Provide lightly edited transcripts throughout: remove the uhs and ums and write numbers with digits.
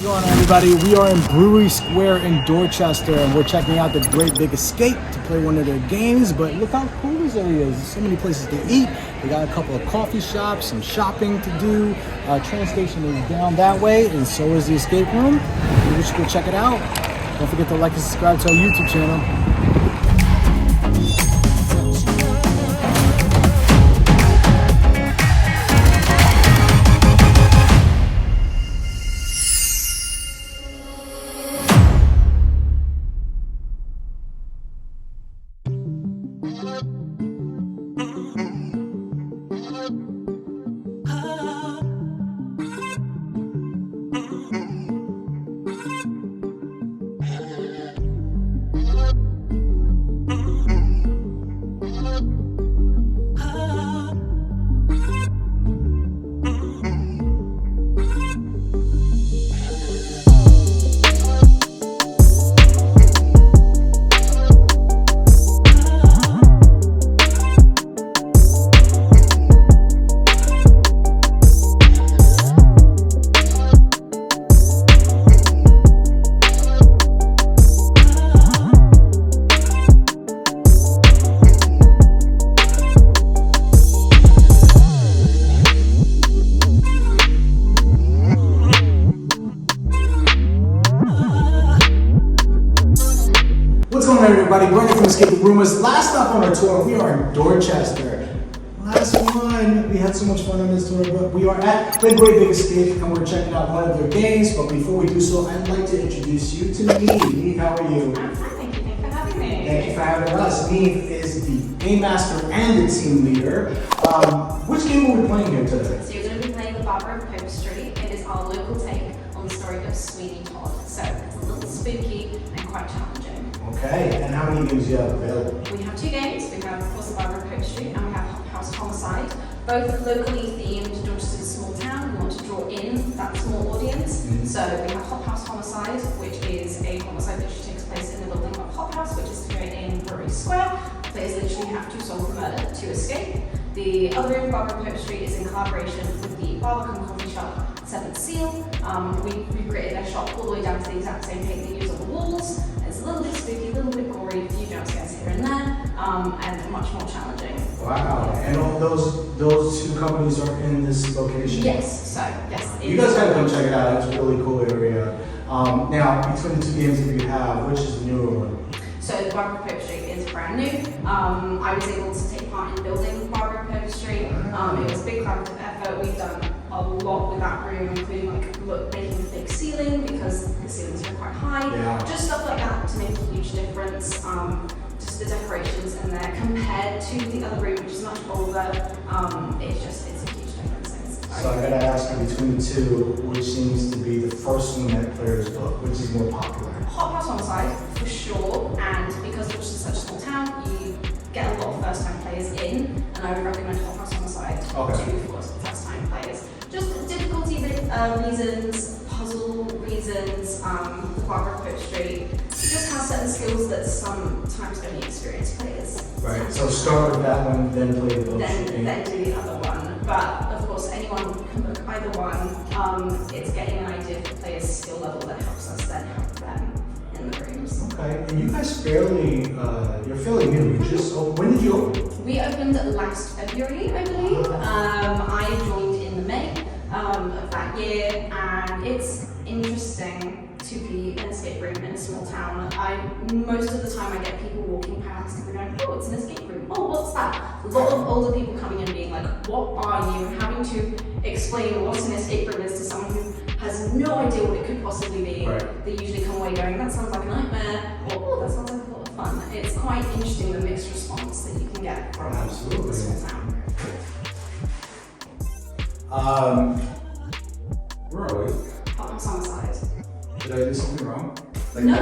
What's going on, everybody? We are in Brewery Square in Dorchester, and we're checking out the Great Big Escape to play one of their games. But look how cool this area is. There's so many places to eat. We got a couple of coffee shops, some shopping to do. Train station is down that way, and so is the escape room. We should go check it out. Don't forget to like and subscribe to our YouTube channel. Everybody, Brandon from ESCAPETHEROOMers. Last stop on our tour, we are in Dorchester. Last one, we had so much fun on this tour, but we are at the Great Big Escape and we're checking out one of their games. But before we do so, I'd like to introduce you to Neve. Neve, how are you? I'm fine, thank you. Thanks for having me. Thank you for having us. Neve is the game master and the team leader. Which game are we playing here today? So you're going to be playing the Barber of Pope Street. It is our local take on the story of Sweeney Todd. So it's a little spooky and quite challenging. Okay, and how many games do you have available? We have two games. We have, of course, the Barber of Pope Street and we have House Homicide. Both locally themed. Dorchester's a small town. We want to draw in that small audience. So we have House Homicide, which is a homicide that takes place in the building of Hop House, which is here in Brewery Square. Players literally have to solve the murder to escape. The other room, Barber of Pope Street, is in collaboration with the Barber coffee shop, Seventh Seal. We've created their shop all the way down to the exact same paint they use on the walls. It's a little bit spooky, a little bit gory, a few jump scares here and there, and much more challenging. Wow, and all those two companies are in this location? Yes, so, yes. You guys gotta come check it out, it's a really cool area. Now, between the two games that you have, which is the newer one? So the Barber of Pope Street is brand new. I was able to take part in building Barber of Pope Street. It was a big collaborative effort. We've done a lot with that room, including making a big ceiling because the ceilings are quite high. Yeah. Just stuff like that to make a huge difference. Just the decorations in there compared to the other room, which is much older. It's a huge difference. So I gotta ask you, between the two, which seems to be the first one that players book, which is more popular? Hot House Homicide, for sure, and because Dorchester is such a small town, you get a lot of first-time players in, and I would recommend Hot House Homicide for first-time players. Just difficulty reasons, puzzle reasons, the Barber of Pope Street, just has certain skills that sometimes only experienced players. Right, so start with that one, then play the book. Then do the other one. But of course, anyone can book either one. It's getting an idea of the player's skill level that helps us then help them in the rooms. Okay, and you guys you're fairly new. When did you open? We opened last February, I believe. I joined in the May of that year, and it's interesting to be an escape room in a small town. Most of the time I get people walking past and they're going, oh, it's an escape room. Oh, what's that? A lot of older people coming in being like, what are you? And having to explain what an escape room is to someone who has no idea what it could possibly be. Right. They usually come away going, that sounds like a nightmare, or oh, that sounds like a lot of fun. It's quite interesting, the mixed response that you can get from a small town. Where are we? House Homicide. Did I do something wrong? Like, No.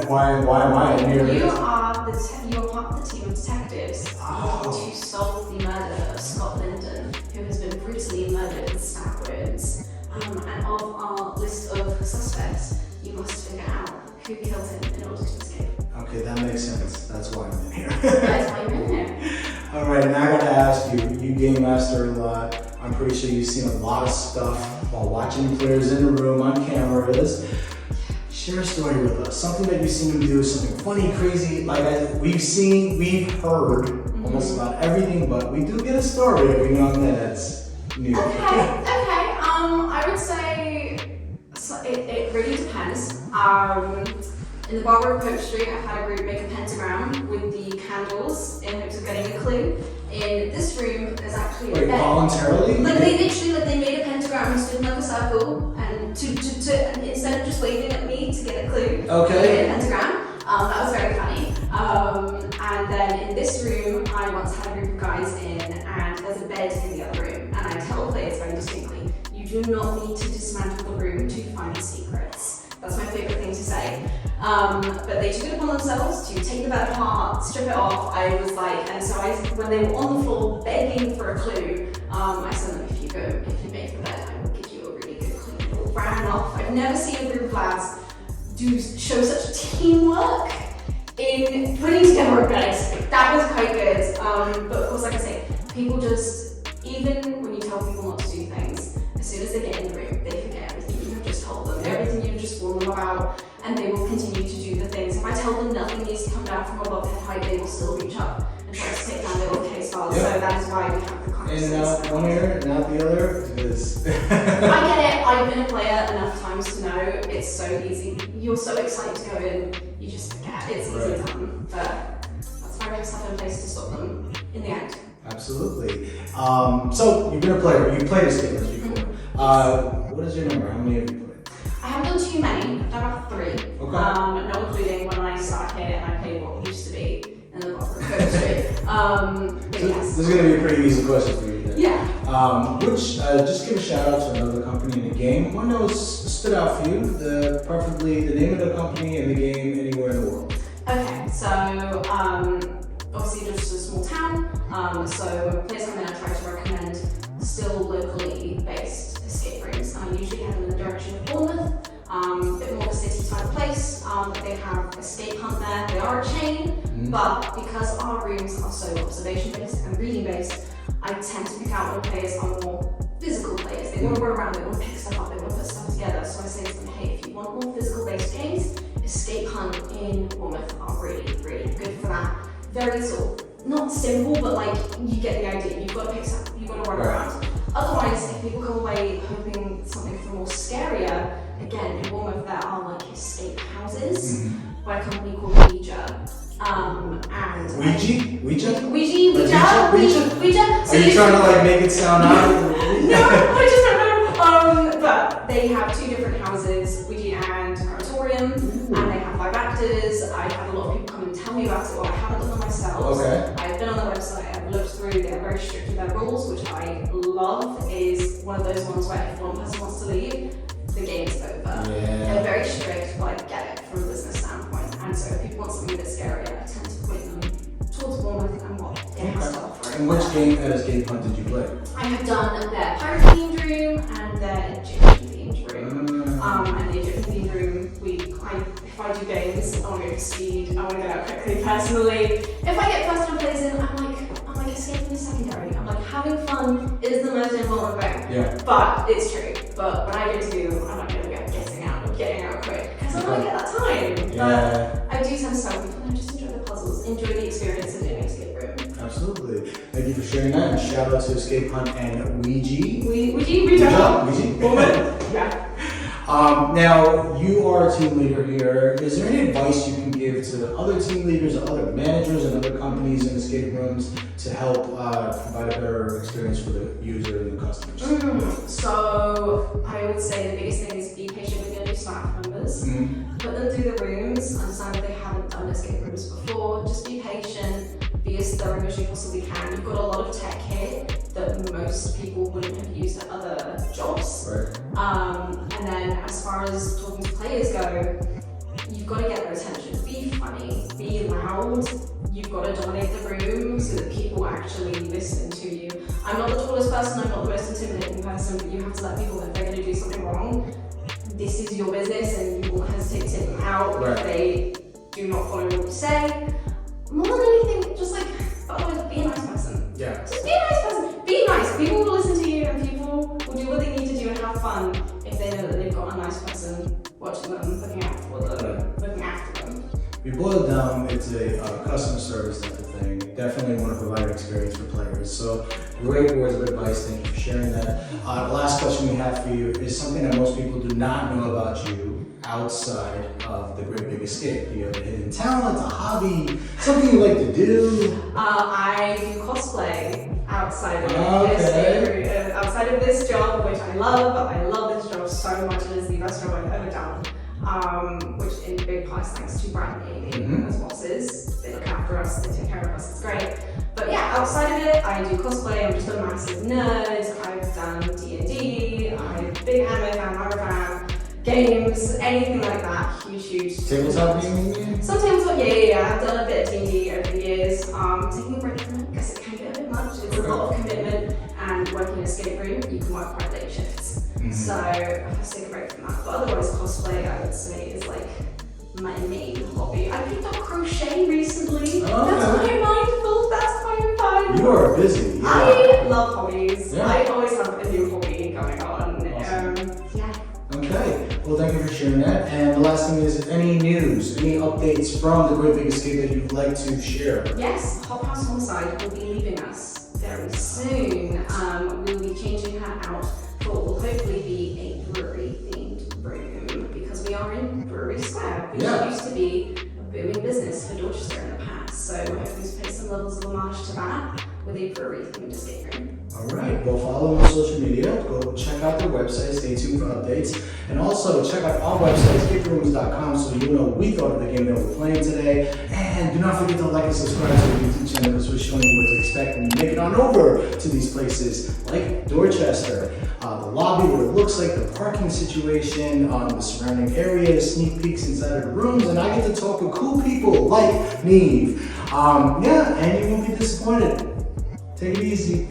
Why am I here? You are part of the team of detectives to solve the murder of Scott Linden, who has been brutally murdered with stab wounds. And of our list of suspects, you must figure out who killed him in order to escape. Okay, that makes sense. That's why I'm in here. That's why you're in here. All right, now I gotta ask you. You game master a lot. I'm I'm pretty sure you've seen a lot of stuff while watching players in the room on cameras. Share a story with us. Something that you've seen them do, something funny, crazy. Like we've heard almost about everything, but we do get a story every now and then that's new. Okay. I would say it really depends. In the Barber of Pope Street, I've had a group make a pentagram with the candles in hopes of getting a clue. In this room, there's actually a bed. Voluntarily? They made a pentagram and stood in like a circle, and to instead of just waving at me to get a clue, they made a pentagram. That was very funny. And then in this room, I once had a group of guys in, and there's a bed in the other room, and I tell players very distinctly, you do not need to dismantle the room to find secrets. That's my favourite thing to say. But they took it upon themselves to take the bed apart, strip it off. I was like, and so when they were on the floor begging for a clue, I said them, if you make the bed, I will give you a really good clue. They all ran off. I've never seen a group of lads show such teamwork in putting together a bed. That was quite good. But of course, like I say, people just, even when you tell people not to do things, as soon as they get in the room, they forget everything you have just told them, everything you've just warned them about, and they will continue to do the things. If I tell them nothing needs to come down from above head height, they will still reach up and try to take down their own case files. So that is why we have the consciousness. And one ear, not the other, because... I get it. I've been a player enough times to know it's so easy. You're so excited to go in, you just forget. It's easy done. But that's why we have stuff in place to stop them in the end. Absolutely. So you've been a player. You played ESCAPETHEROOMers before. What is your number? How many have you played? I haven't done too many. I've done about 3. Okay. Not including when I started here and I played what used to be in the Barber of Pope Street. But yes. This is going to be a pretty easy question for you then. Yeah. Just give a shout out to another company in the game. One that stood out for you, preferably the name of the company and the game anywhere in the world. Okay, so obviously just a small town, so when players come in, I try to recommend still locally based escape rooms. I usually have them in the direction of Bournemouth, a bit more of a city type place. They have escape hunt there. They are a chain, but because our rooms are so observation based and reading based, I tend to pick out when players are more physical players. They want to run around, they want to pick stuff up, they want to put stuff together. So I say to them, hey, if you want more physical based games, escape hunt in Bournemouth are really, really good for that. Very sort of, not simple, but like, you get the idea. You've got to pick stuff, you've got to run around. Otherwise, if people come away hoping something for more scarier, again, in Bournemouth there are like escape houses by a company called Ouija. Ouija? Ouija. So are you trying to like make it sound out? No, I just don't know. But they have 2 different houses, Ouija and Cremeatorium, and they have live actors. I've had a lot of people come and tell me about it, or I haven't done them myself. Okay. I've been on their website, I've looked through, they're very strict with their rules, which I love. Is one of those ones where if one person wants to leave, the game's over. They're very strict, but I get it from a business standpoint. And so if people want something a bit scarier, I tend to point them towards Bournemouth and what it has to offer. And which game at Escape Hunt did you play? I have done their pirate themed room and their Egyptian themed room. And the Egyptian themed room, if I do games, I want to go for speed, I want to get out quickly personally. If I get first time plays in, I'm like escaping the secondary. I'm like, having fun is the most important thing. Yeah. But it's true. But when I go to do, I'm not going to be getting out quick. Because I don't get that time. Yeah. But I do tend to tell people, no, just enjoy the puzzles, enjoy the experience of doing an escape room. Absolutely. Thank you for sharing that, and shout out to Escape Hunt and Ouija. Ouija. Yeah. Now, you are a team leader here. Is there any advice you can give to other team leaders or other managers and other companies in escape rooms to help provide a better experience for the user and the customers? So, I would say the biggest thing is be patient with your new staff members. Put them through the rooms, understand if they haven't done escape rooms before. Just be patient, be as thorough as you possibly can. You've got a lot of tech here that most people wouldn't have used at other jobs. Right. And then as far as talking to players go, you've got to get their attention. Be funny, be loud. You've got to dominate the room so that people actually listen to you. I'm not the tallest person, I'm not the most intimidating person, but you have to let people know if they're going to do something wrong. This is your business and you won't hesitate to take them out if they do not follow what you say. More than anything, just like, be a nice person. Yeah. Just be a nice person. Be nice. People will listen to you and people will do what they need to do and have fun if they know that they've got a nice person watching them, looking out for them, looking after them. We boil it down, it's a customer service type of thing. Definitely want to provide an experience for players. So great words of advice, thank you for sharing that. The last question we have for you is something that most people do not know about you outside of the Great Big Escape. You have a hidden talent, a hobby, something you like to do. I do cosplay outside of Okay. outside of this job, which I love. I love this job so much. It is the best job I've ever done. Which in big part thanks to Brad and Amy as bosses. They look after us, they take care of us, it's great. But yeah, outside of it, I do cosplay. I'm just a massive nerd. I've done D&D, I'm a big anime fan, horror fan, games, anything like that. Huge. Tabletop gaming? Some tabletop, yeah. I've done a bit of D&D over the years. Taking a break from it because it can get a bit much. It's a lot of commitment, and working in an escape room, you can work quite late shifts. So I have to take a break from that. But otherwise, cosplay, I would say, is like my main hobby. I picked up crochet recently. That's quite mindful. That's quite fun. You are busy. Yeah. I love hobbies. Yeah. I always have a new hobby going on. Awesome. Yeah. Okay, well thank you for sharing that. And the last thing is, any news, any updates from the Great Big Escape that you'd like to share? Yes, Hop House Homicide will be leaving us very soon. We'll be changing her out for what will hopefully be a brewery-themed room because we are in Brewery Square, which used to be a booming business for Dorchester in the past. So we're hoping to pay some levels of homage to that with a brewery-themed escape room. All right, well follow them on social media, go check out their website, stay tuned for updates, and also check out our website, escapetheroomers.com, so you know what we thought of the game that we're playing today. And do not forget to like and subscribe to the YouTube channel because we're showing you what to expect when you make it on over to these places like Dorchester. The lobby, what it looks like, the parking situation, the surrounding areas, sneak peeks inside of the rooms, and I get to talk with cool people like Neve. Yeah, and you won't be disappointed. Take it easy.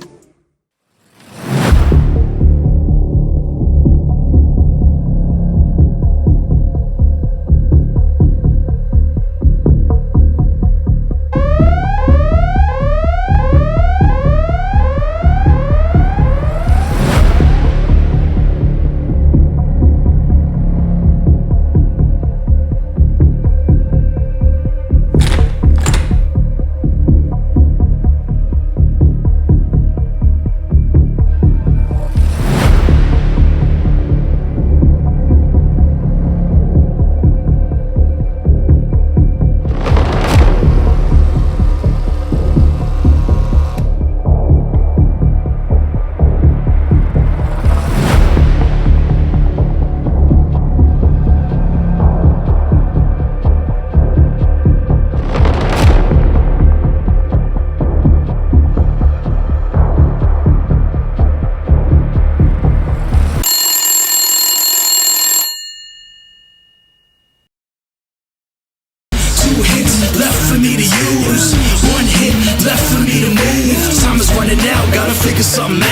for me to use. One hit left for me to move. Time is running out, gotta figure something out.